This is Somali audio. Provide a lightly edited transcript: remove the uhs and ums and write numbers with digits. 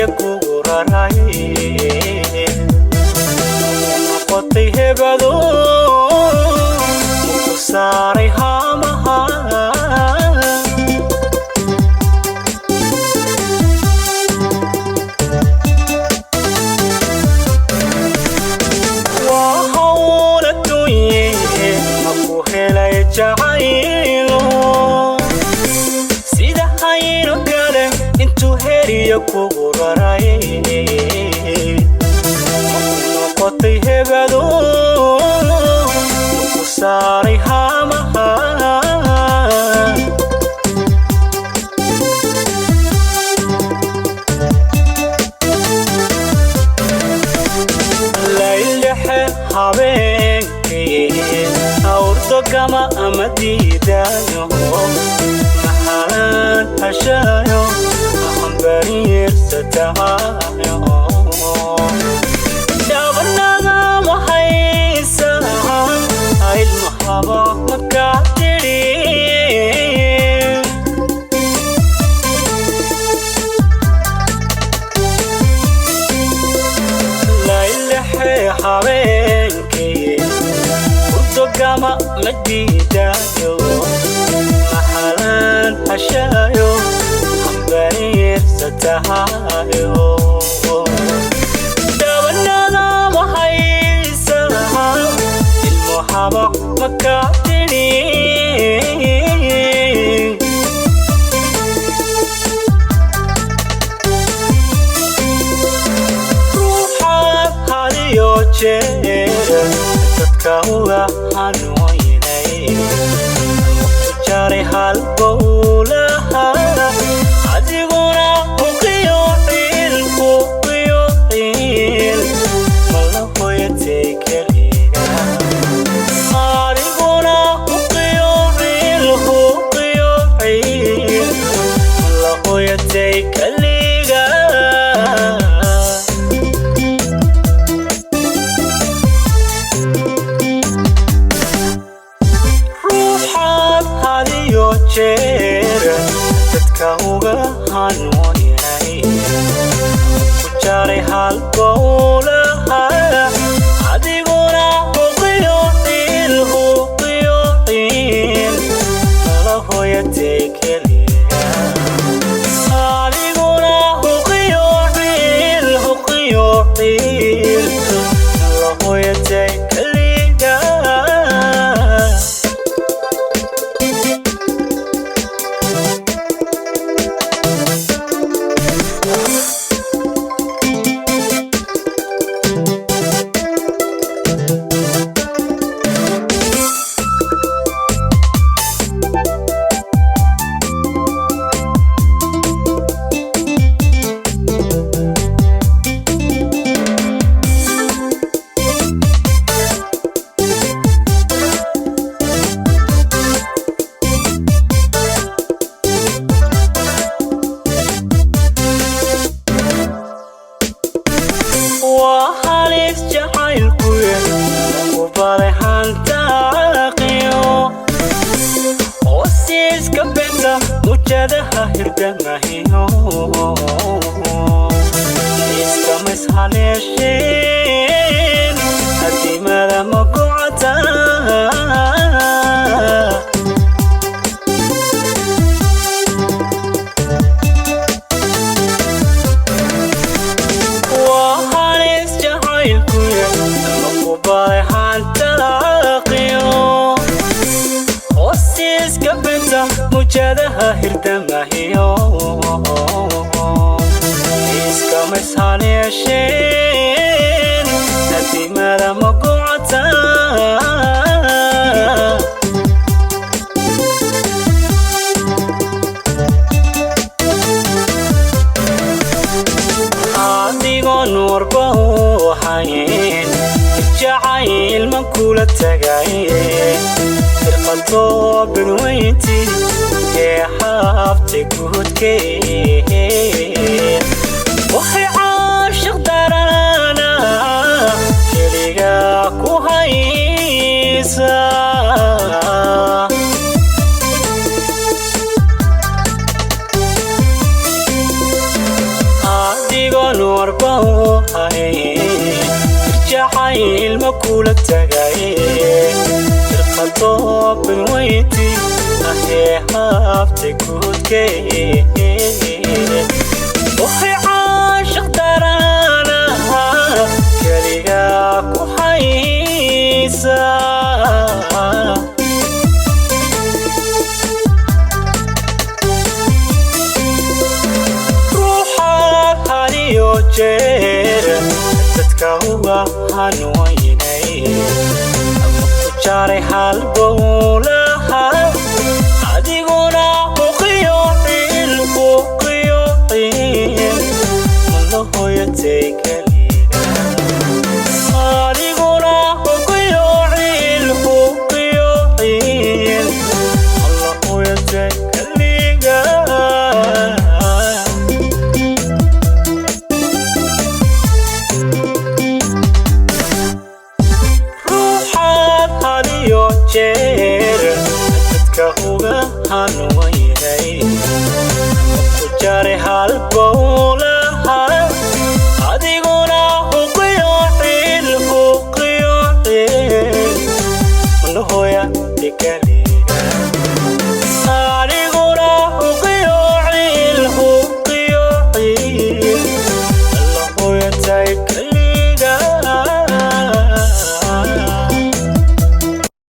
heriya kugu raray noqotay hebado muku saaray haamaha waa hawl adduunye maku helay jacaylo sida hayno kale intuu heriya kugu raray noqotay hebado muku saaray haamaha laylexe habeenkii awrdo gama ama diidaayo maxaan hashaayo maxan bariirsatahayo dhabanada mahaysa ilmahaba makaa tidhi laylexe habeenkii urdo gama ma diidaayo maxalaan hashaayo bariirsatahayo dhabanada mahaysa ilmuhaba makaa tidhi ruuxaad hadiyo jeer dadka uga hanwaynay ku jaray halbowlaha adiguna huqiyo ciil mala hoyatay keliga adiguna huqiyo ciil mala hoyatay keliga ruuxaad hadiyo jeer dadka uga hanwaynay ku jaray halbowlaha adiguna huqiyo ciil mala hoyatay keliga adiguna huqiyo ciil mala hoyatay keliga waa halis jacaylkuye ku baray hantaaqiyo hoosiiska benta mujadaha hirdamahiyo iskamis haleesheen hadimada magocata hoosiiska benta mujadaha hirdamahiyo iskamis haleesheen hadimada magocata adigoon warba u hayn jacayl ma kula tagaye firqato binweynti ee xaabta guudkee waxay caashiq darana keliga ku haysa adigo marbo hay jacayl ma kula tagay qatob wayti ahee habte kudkee waxay caashiq darana kaliga ku haysa dadka uga hanwaynay ama ku jaaray halbowlaha adiguna uqiyo malo hooyatay kaliga adiguna uqiyo malo hooyatay kaliga dadka uga hanwaynay ku jaaray halbow